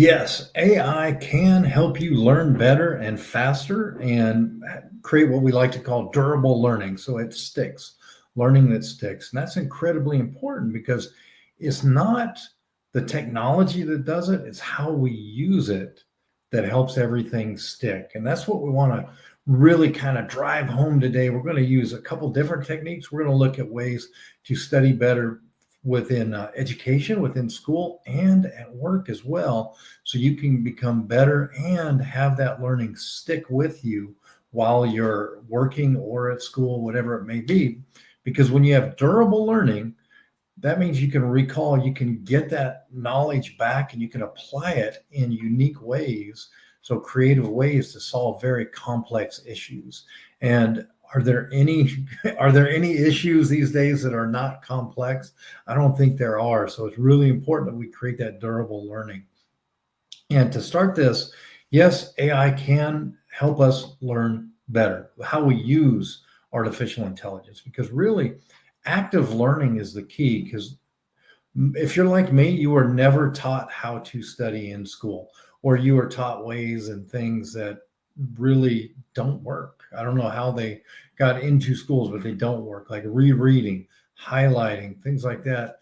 Yes, AI can help you learn better and faster and create what we like to call durable learning. So it sticks, learning that sticks. And that's incredibly important because it's not the technology that does it, it's how we use it that helps everything stick. And that's what we want to really kind of drive home today. We're going to use a couple different techniques. We're going to look at ways to study better within education, within school, and at work as well, so you can become better and have that learning stick with you while you're working or at school, whatever it may be. Because when you have durable learning, that means you can recall, you can get that knowledge back and you can apply it in unique ways. So creative ways to solve very complex issues. And are there any are there any issues these days that are not complex? I don't think there are. So it's really important that we create that durable learning. And to start this, yes, AI can help us learn better, how we use artificial intelligence, because really active learning is the key. Because if you're like me, you were never taught how to study in school, or you were taught ways and things that really don't work. I don't know how they got into schools, but they don't work, like rereading, highlighting, things like that.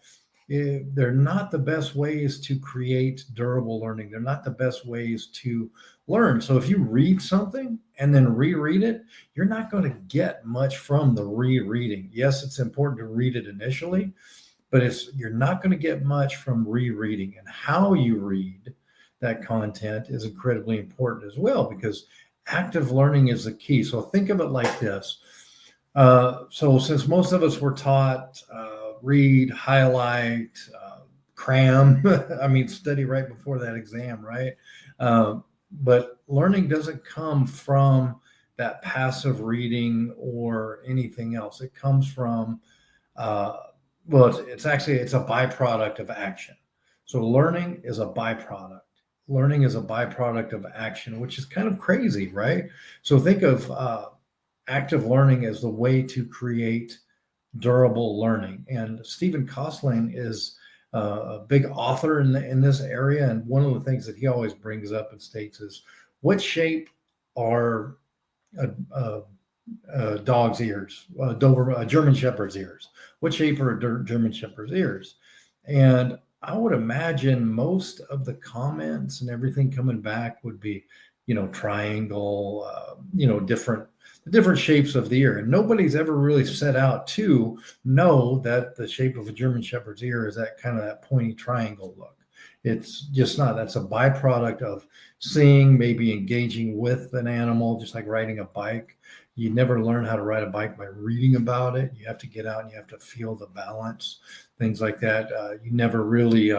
They're not the best ways to create durable learning. They're not the best ways to learn. So if you read something and then reread it, you're not going to get much from the rereading. Yes, it's important to read it initially, but you're not going to get much from rereading. And how you read that content is incredibly important as well, because active learning is the key. So think of it like this. So since most of us were taught read, highlight, cram, I mean, study right before that exam, right? But learning doesn't come from that passive reading or anything else. It comes from uh, well, it's a byproduct of action. So learning is a byproduct. Learning is a byproduct of action, which is kind of crazy, right? So think of active learning as the way to create durable learning. And Stephen Kosslyn is a big author in this area. And one of the things that he always brings up and states is, what shape are a, dog's ears, a German Shepherd's ears? What shape are a German Shepherd's ears? And I would imagine most of the comments and everything coming back would be, triangle, different shapes of the ear. And nobody's ever really set out to know that the shape of a German Shepherd's ear is that kind of that pointy triangle look. It's just not. That's a byproduct of seeing, maybe engaging with an animal, just like riding a bike. You never learn how to ride a bike by reading about it. You have to get out and you have to feel the balance, things like that. You never really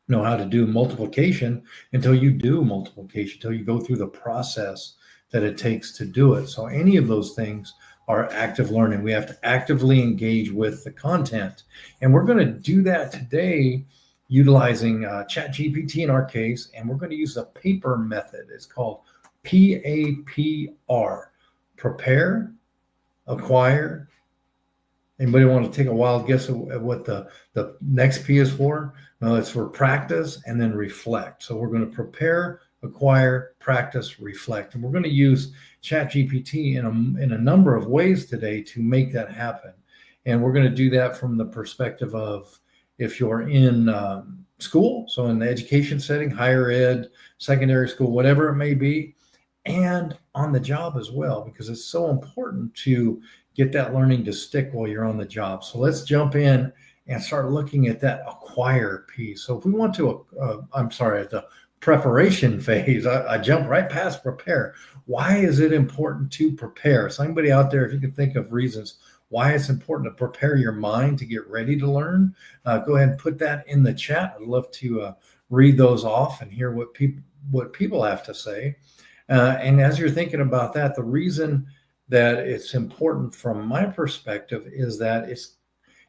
know how to do multiplication until you do multiplication, until you go through the process that it takes to do it. So any of those things are active learning. We have to actively engage with the content. And we're going to do that today utilizing ChatGPT in our case, and we're going to use the PAPR method. It's called PAPR: prepare, acquire. Anybody want to take a wild guess at what the next P is for? No, it's for practice and then reflect. So we're going to prepare, acquire, practice, reflect. And we're going to use ChatGPT in a number of ways today to make that happen. And we're going to do that from the perspective of, if you're in school, so in the education setting, higher ed, secondary school, whatever it may be, and on the job as well, because it's so important to get that learning to stick while you're on the job. So let's jump in and start looking at that acquire piece. So if we want to, at the preparation phase, I jump right past prepare. Why is it important to prepare? So anybody out there, if you can think of reasons why it's important to prepare your mind to get ready to learn, go ahead and put that in the chat. I'd love to read those off and hear what people have to say. And as you're thinking about that, the reason that it's important from my perspective is that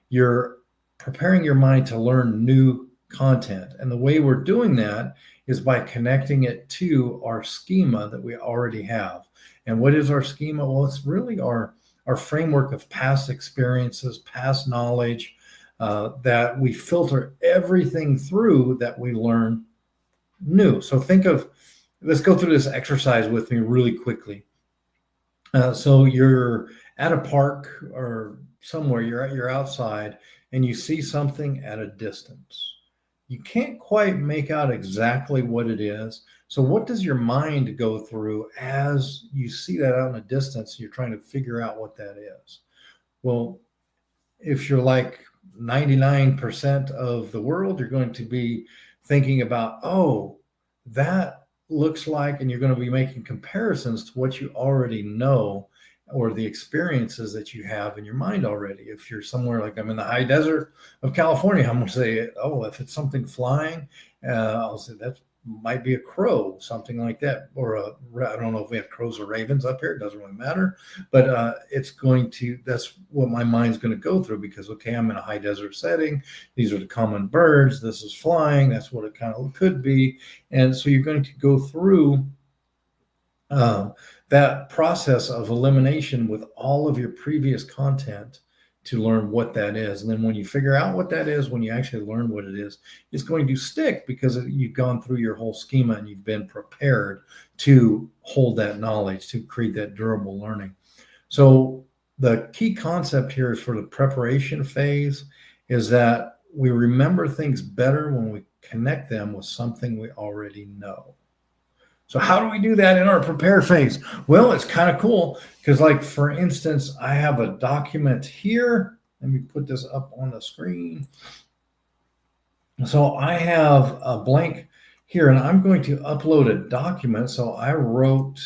you're preparing your mind to learn new content. And the way we're doing that is by connecting it to our schema that we already have. And what is our schema? Well, it's really our framework of past experiences, past knowledge, that we filter everything through that we learn new. So let's go through this exercise with me really quickly. So you're at a park or somewhere, you're outside and you see something at a distance. You can't quite make out exactly what it is. So what does your mind go through as you see that out in a distance? You're trying to figure out what that is. Well, if you're like 99% of the world, you're going to be thinking about, oh, that looks like, and you're going to be making comparisons to what you already know or the experiences that you have in your mind already. If you're somewhere like I'm in the high desert of California, I'm going to say, oh, if it's something flying, I'll say that might be a crow, something like that. Or I don't know if we have crows or ravens up here. It doesn't really matter. But that's what my mind's going to go through because, okay, I'm in a high desert setting. These are the common birds. This is flying. That's what it kind of could be. And so you're going to go through that process of elimination with all of your previous content to learn what that is. And then when you figure out what that is, when you actually learn what it is, it's going to stick because you've gone through your whole schema and you've been prepared to hold that knowledge, to create that durable learning. So the key concept here is for the preparation phase is that we remember things better when we connect them with something we already know. So how do we do that in our prepare phase? Well, it's kind of cool because, like, for instance, I have a document here. Let me put this up on the screen. So I have a blank here, and I'm going to upload a document. So I wrote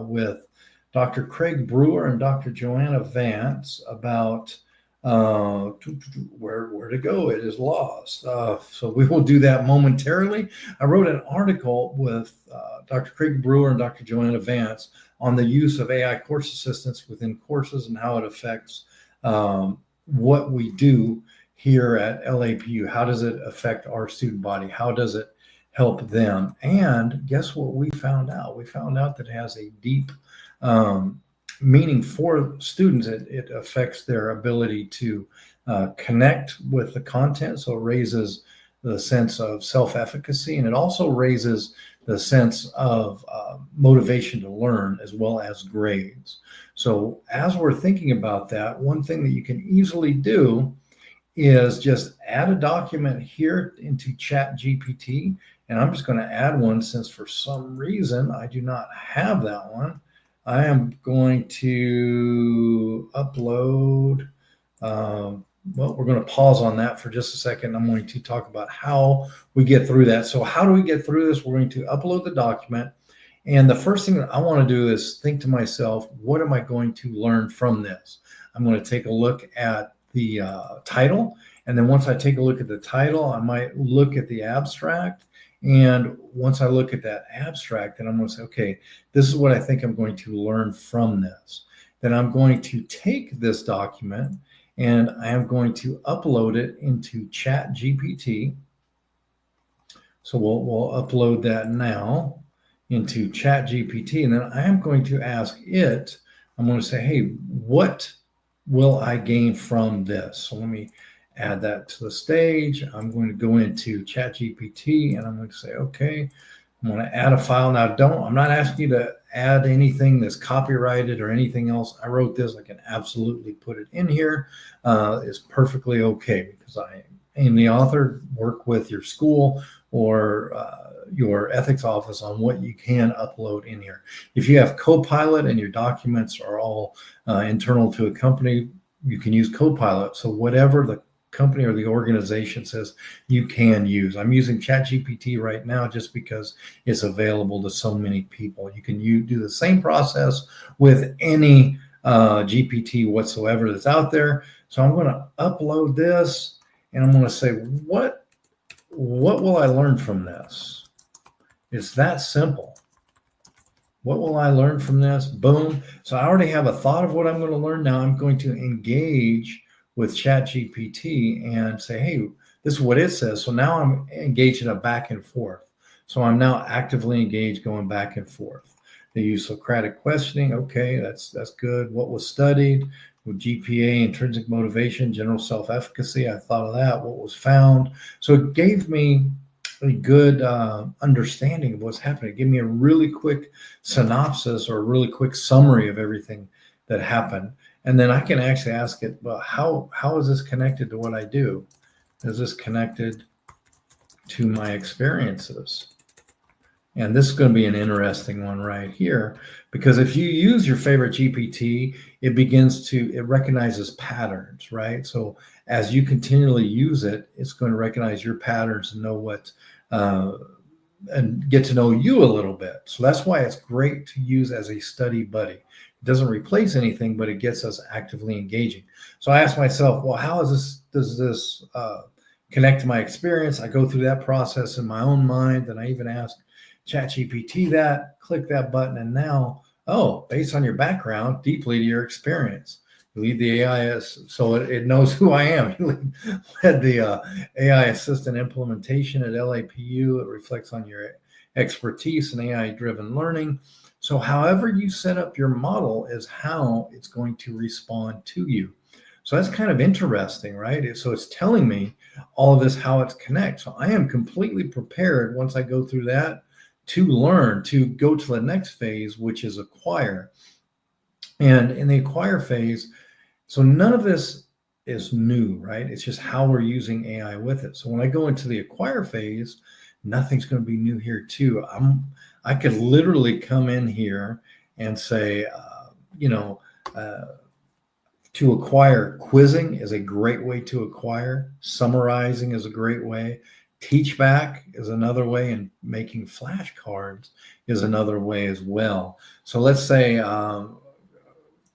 with Dr. Craig Brewer and Dr. Joanna Vance about where to go. It is lost. So we will do that momentarily. I wrote an article with Dr. Craig Brewer and Dr. Joanna Vance on the use of AI course assistants within courses and how it affects what we do here at LAPU. How does it affect our student body? How does it help them? And guess what we found out? We found out that it has a deep meaning for students. It affects their ability to connect with the content. So it raises the sense of self-efficacy, and it also raises the sense of motivation to learn as well as grades. So as we're thinking about that, one thing that you can easily do is just add a document here into ChatGPT. And I'm just going to add one since for some reason I do not have that one. I am going to upload. Well, we're going to pause on that for just a second. I'm going to talk about how we get through that. So how do we get through this? We're going to upload the document. And the first thing that I want to do is think to myself, what am I going to learn from this? I'm going to take a look at the title. And then once I take a look at the title, I might look at the abstract. And once I look at that abstract, then I'm going to say, okay, this is what I think I'm going to learn from this. Then I'm going to take this document and I am going to upload it into ChatGPT. So we'll upload that now into ChatGPT. And then I am going to ask it, I'm going to say, hey, what will I gain from this? So let me add that to the stage. I'm going to go into ChatGPT and I'm going to say, okay, I'm going to add a file. Now, I'm not asking you to add anything that's copyrighted or anything else. I wrote this. I can absolutely put it in here. It's perfectly okay because I am the author. Work with your school or your ethics office on what you can upload in here. If you have Copilot and your documents are all internal to a company, you can use Copilot. So whatever the company or the organization says you can use. I'm using ChatGPT right now just because it's available to so many people. You can do the same process with any GPT whatsoever that's out there. So I'm going to upload this and I'm going to say, what will I learn from this? It's that simple. What will I learn from this? Boom. So I already have a thought of what I'm going to learn. Now I'm going to engage with ChatGPT and say, hey, this is what it says. So now I'm engaged in a back and forth. So I'm now actively engaged going back and forth. They use Socratic questioning. Okay, that's good. What was studied? With GPA, intrinsic motivation, general self-efficacy. I thought of that. What was found? So it gave me a good understanding of what's happening. Give me a really quick synopsis or a really quick summary of everything that happened. And then I can actually ask it, well, how is this connected to what I do? Is this connected to my experiences? And this is going to be an interesting one right here, because if you use your favorite GPT, it recognizes patterns, right? So as you continually use it, it's going to recognize your patterns and know what, and get to know you a little bit. So that's why it's great to use as a study buddy. It doesn't replace anything, but it gets us actively engaging. So I asked myself, well, does this connect to my experience? I go through that process in my own mind. And I even asked ChatGPT that, click that button, and now, based on your background, deeply to your experience. You lead the AI, so it knows who I am. You led the AI assistant implementation at LAPU. It reflects on your expertise in AI-driven learning. So however you set up your model is how it's going to respond to you. So that's kind of interesting, right? So it's telling me all of this, how it connects. So I am completely prepared once I go through that to learn, to go to the next phase, which is acquire. And in the acquire phase, so none of this is new, right? It's just how we're using AI with it. So when I go into the acquire phase, nothing's going to be new here too. I could literally come in here and say, to acquire, quizzing is a great way to acquire. Summarizing is a great way. Teach back is another way, and making flashcards is another way as well. So let's say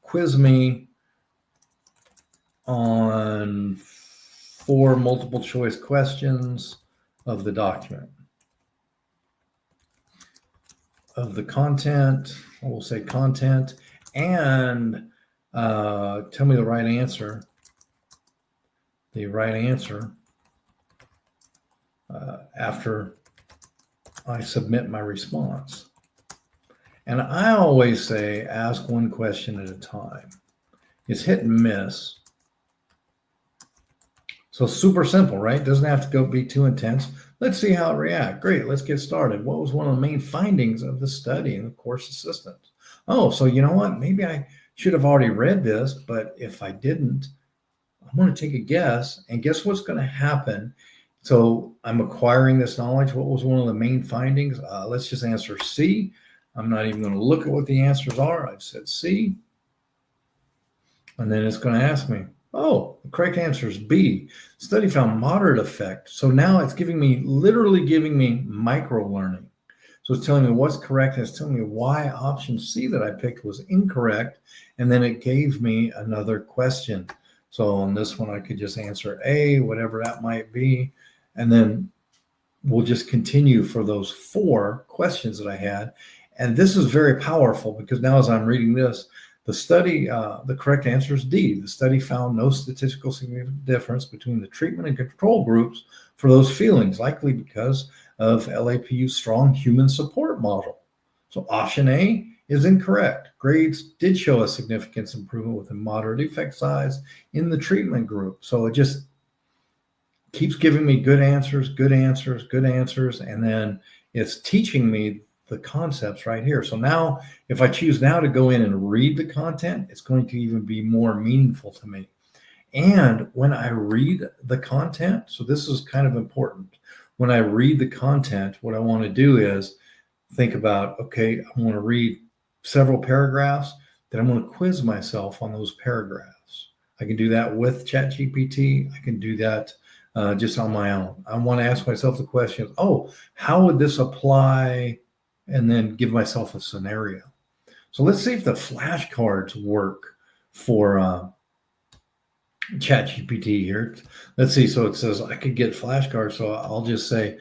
quiz me on 4 multiple choice questions of the document. Of the content, we'll say content, and tell me the right answer. The right answer after I submit my response. And I always say, ask one question at a time. It's hit and miss. So super simple, right? Doesn't have to be too intense. Let's see how it reacts. Great, let's get started. What was one of the main findings of the study in the course assistance? So you know what? Maybe I should have already read this, but if I didn't, I'm going to take a guess. And guess what's going to happen? So I'm acquiring this knowledge. What was one of the main findings? Let's just answer C. I'm not even going to look at what the answers are. I've said C. And then it's going to ask me, the correct answer is B. Study found moderate effect. So now it's literally giving me micro learning. So it's telling me what's correct, and it's telling me why option C that I picked was incorrect. And then it gave me another question. So on this one, I could just answer A, whatever that might be. And then we'll just continue for those 4 questions that I had. And this is very powerful, because now as I'm reading this, the study, the correct answer is D. The study found no statistical significant difference between the treatment and control groups for those feelings, likely because of LAPU's strong human support model. So option A is incorrect. Grades did show a significant improvement with a moderate effect size in the treatment group. So it just keeps giving me good answers, and then it's teaching me the concepts right here. So now if I choose now to go in and read the content, it's going to even be more meaningful to me. And when I read the content, so this is kind of important. When I read the content, what I want to do is think about, okay, I want to read several paragraphs, then I'm going to quiz myself on those paragraphs. I can do that with ChatGPT. I can do that just on my own. I want to ask myself the question, how would this apply? And then give myself a scenario. So let's see if the flashcards work for ChatGPT here. Let's see. So it says I could get flashcards. So I'll just say,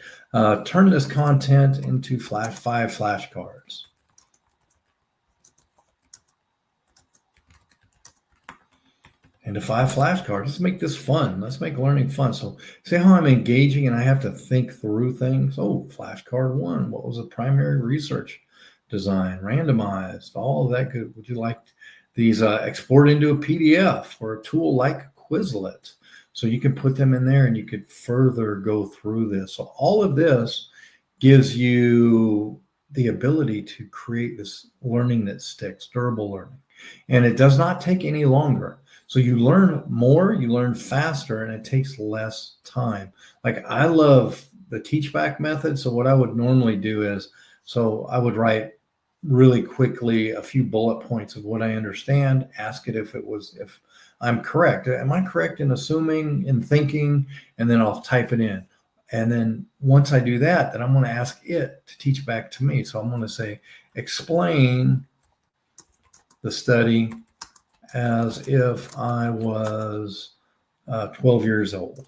turn this content into 5 flashcards. And to 5 flashcards. Let's make this fun. Let's make learning fun. So see how I'm engaging and I have to think through things. Flashcard 1. What was the primary research design? Randomized. All of that good. Would you like these export into a PDF or a tool like Quizlet? So you can put them in there and you could further go through this. So all of this gives you the ability to create this learning that sticks, durable learning. And it does not take any longer. So you learn more, you learn faster, and it takes less time. Like I love the teach back method. So what I would normally do is, so I would write really quickly a few bullet points of what I understand, ask it if I'm correct. Am I correct in assuming, in thinking? And then I'll type it in. And then once I do that, then I'm going to ask it to teach back to me. So I'm going to say, explain the study as if I was 12 years old.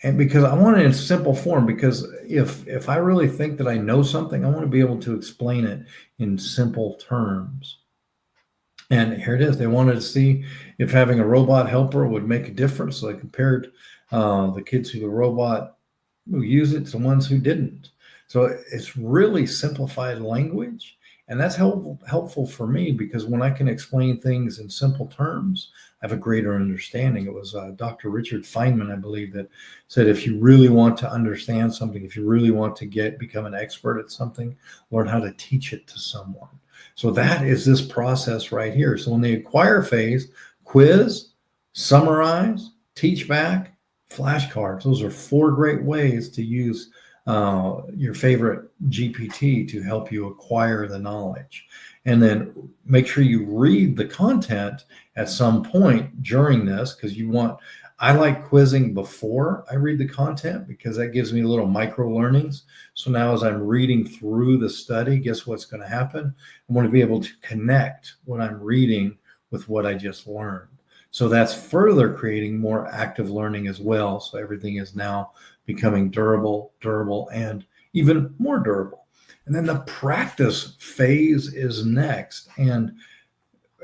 And because I want it in simple form, because if I really think that I know something, I want to be able to explain it in simple terms. And here it is. They wanted to see if having a robot helper would make a difference. So they compared the kids who the robot who use it to the ones who didn't. So it's really simplified language. And that's helpful for me, because when I can explain things in simple terms, I have a greater understanding. It was Dr. Richard Feynman, I believe, that said, if you really want to understand something, if you really want to become an expert at something, learn how to teach it to someone. So that is this process right here. So in the acquire phase, quiz, summarize, teach back, flashcards. Those are 4 great ways to use your favorite GPT to help you acquire the knowledge. And then make sure you read the content at some point during this, because I like quizzing before I read the content, because that gives me little micro learnings. So now as I'm reading through the study, guess what's going to happen? I want to be able to connect what I'm reading with what I just learned. So that's further creating more active learning as well. So everything is now becoming durable, and even more durable. And then the practice phase is next. And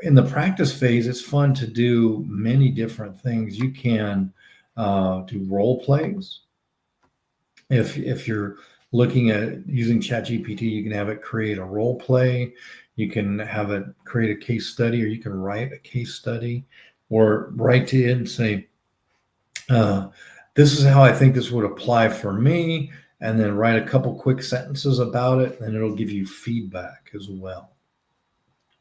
in the practice phase, it's fun to do many different things. You can do role plays. If you're looking at using ChatGPT, you can have it create a role play. You can have it create a case study, or you can write a case study, or write to it and say, this is how I think this would apply for me, and then write a couple quick sentences about it, and it'll give you feedback as well.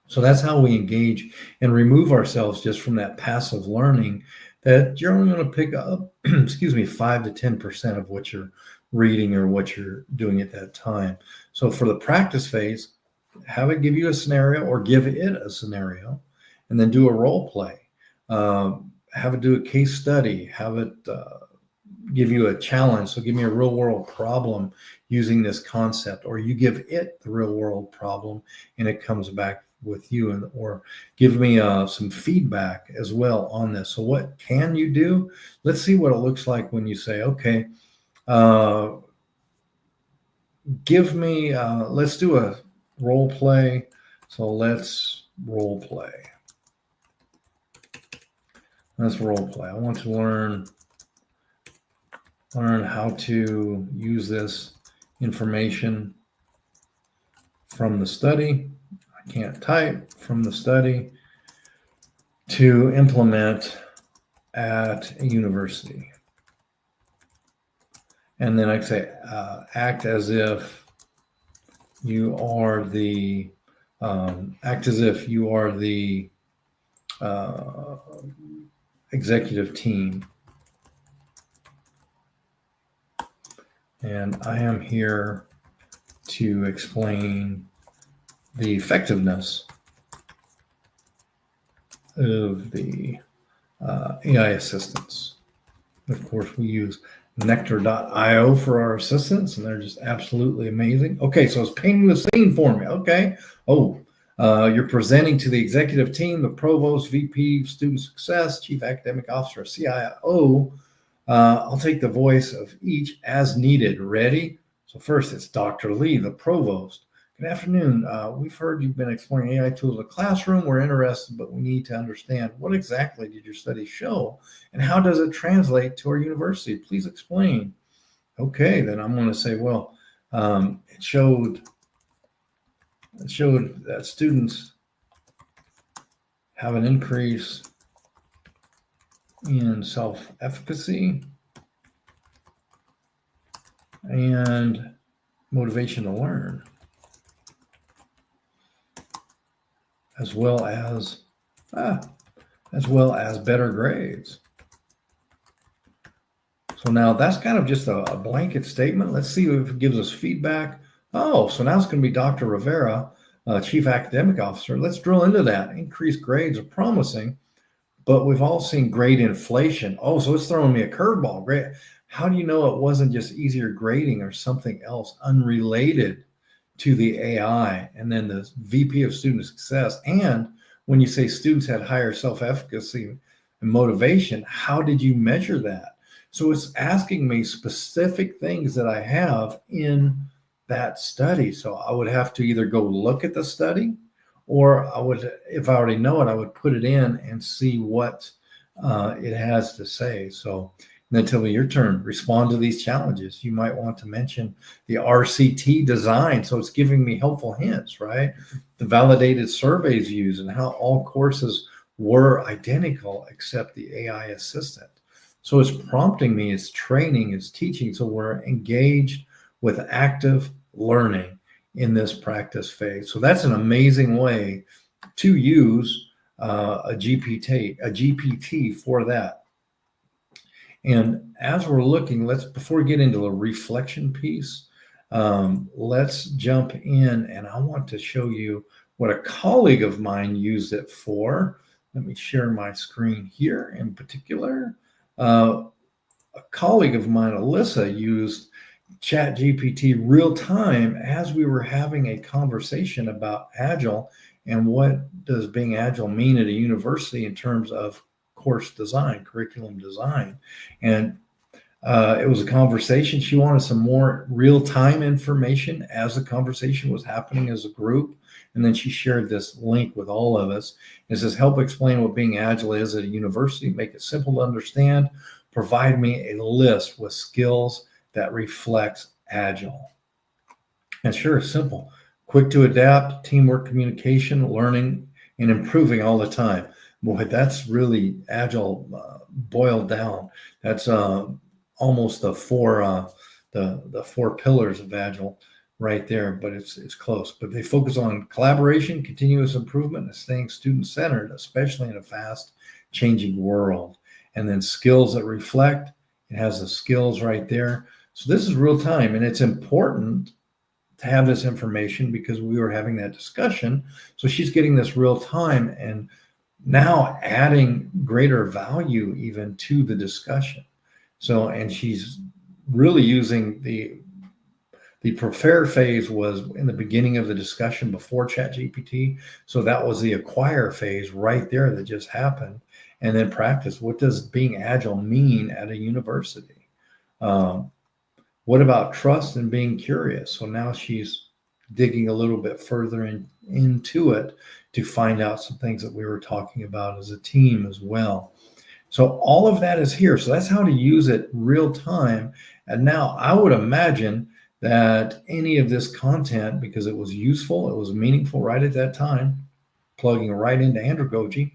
So that's how we engage and remove ourselves just from that passive learning that you're only going to pick up, 5 to 10% of what you're reading or what you're doing at that time. So for the practice phase, have it give you a scenario, or give it a scenario, and then do a role play. Have it do a case study, have it give you a challenge. So give me a real world problem using this concept, or you give it the real world problem and it comes back with you, or give me some feedback as well on this. So what can you do? Let's see what it looks like when you say, okay, give me, let's do a role play. So let's role play. Let's role play. I want to learn how to use this information from the study. I can't type from the study to implement at a university. And then I say, act as if you are the executive team. And I am here to explain the effectiveness of the AI assistants. Of course, we use Nectar.io for our assistants, and they're just absolutely amazing. Okay, so it's painting the scene for me. Okay. You're presenting to the executive team, the provost, VP, student success, chief academic officer, CIO. I'll take the voice of each as needed. Ready? So first, it's Dr. Lee, the provost. Good afternoon. We've heard you've been exploring AI tools in the classroom. We're interested, but we need to understand, what exactly did your study show, and how does it translate to our university? Please explain. Okay, then I'm going to say, well, it showed that students have an increase in self-efficacy and motivation to learn, as well as better grades. So now that's kind of just a blanket statement. Let's see if it gives us feedback. Oh, so now it's going to be Dr. Rivera, Chief Academic Officer. Let's drill into that. Increased grades are promising, but we've all seen grade inflation. Oh, so it's throwing me a curveball. Great. How do you know it wasn't just easier grading or something else unrelated to the AI? And then the VP of Student Success. And when you say students had higher self-efficacy and motivation, how did you measure that? So it's asking me specific things that I have in that study. So I would have to either go look at the study, or I would, if I already know it, I would put it in and see what it has to say. So then tell me your turn. Respond to these challenges. You might want to mention the RCT design. So it's giving me helpful hints, right? The validated surveys used and how all courses were identical except the AI assistant. So it's prompting me, it's training, it's teaching. So we're engaged with active learning in this practice phase. So that's an amazing way to use a GPT for that. And as we're looking, before we get into the reflection piece, let's jump in, and I want to show you what a colleague of mine used it for. Let me share my screen here in particular. A colleague of mine, Alyssa, used ChatGPT real time as we were having a conversation about Agile and what does being Agile mean at a university in terms of course design, curriculum design. And it was a conversation. She wanted some more real-time information as the conversation was happening as a group. And then she shared this link with all of us. It says, help explain what being Agile is at a university, make it simple to understand, provide me a list with skills that reflects Agile. And sure, simple, quick to adapt, teamwork, communication, learning, and improving all the time. Boy, that's really Agile boiled down. That's almost the four pillars of Agile right there, but it's close. But they focus on collaboration, continuous improvement, and staying student-centered, especially in a fast-changing world. And then skills that reflect. It has the skills right there. So this is real time, and it's important to have this information because we were having that discussion. So she's getting this real time and now adding greater value even to the discussion. So, and she's really using the prepare phase was in the beginning of the discussion before ChatGPT. So that was the acquire phase right there that just happened. And then practice. What does being Agile mean at a university? What about trust and being curious? So now she's digging a little bit further into it to find out some things that we were talking about as a team as well. So all of that is here. So that's how to use it real time. And now I would imagine that any of this content, because it was useful, it was meaningful right at that time, plugging right into Andragogy,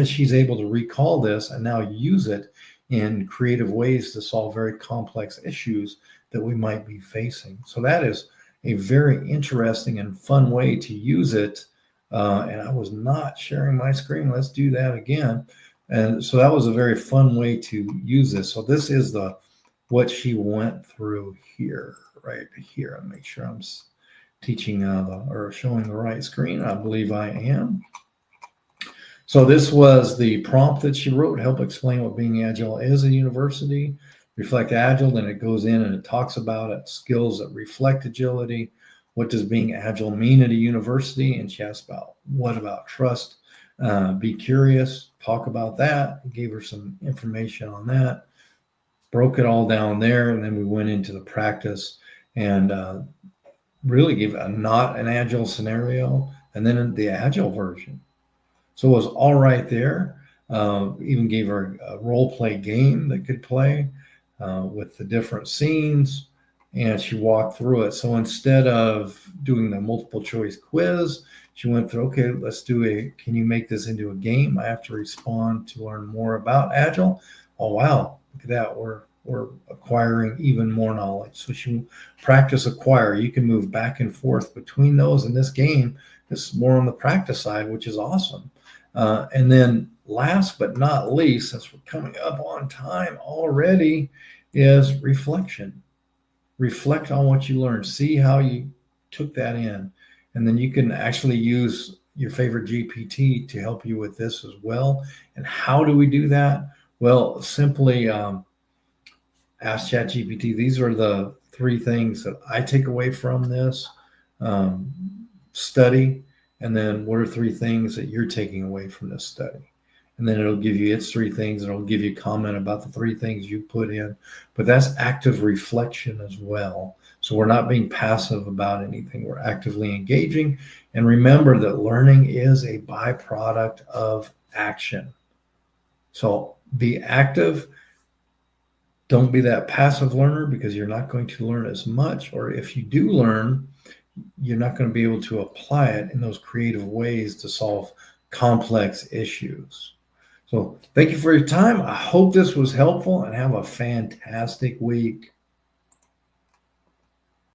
she's able to recall this and now use it in creative ways to solve very complex issues that we might be facing. So that is a very interesting and fun way to use it. And I was not sharing my screen. Let's do that again. And so that was a very fun way to use this. So this is what she went through here, right here. I'll make sure I'm teaching or showing the right screen. I believe I am. So this was the prompt that she wrote, help explain what being Agile is at university, reflect Agile, then it goes in and it talks about it, skills that reflect agility, what does being Agile mean at a university, and she asked about what about trust, be curious, talk about that, gave her some information on that, broke it all down there, and then we went into the practice and really gave not an Agile scenario, and then the Agile version. So it was all right there. Even gave her a role play game that could play with the different scenes, and she walked through it. So instead of doing the multiple choice quiz, She went through, okay, can you make this into a game? I have to respond to learn more about Agile. Oh, wow. Look at that. We're acquiring even more knowledge. So she practice acquire. You can move back and forth between those in this game. This is more on the practice side, which is awesome. And then last but not least, since we're coming up on time already, is reflection. Reflect on what you learned. See how you took that in. And then you can actually use your favorite GPT to help you with this as well. And how do we do that? Well, simply ask ChatGPT. These are the three things that I take away from this study. And then what are three things that you're taking away from this study? And then it'll give you its three things, and it'll give you a comment about the three things you put in. But that's active reflection as well. So we're not being passive about anything. We're actively engaging. And remember that learning is a byproduct of action. So be active. Don't be that passive learner, because you're not going to learn as much. Or if you do learn, you're not going to be able to apply it in those creative ways to solve complex issues. So thank you for your time. I hope this was helpful, and have a fantastic week.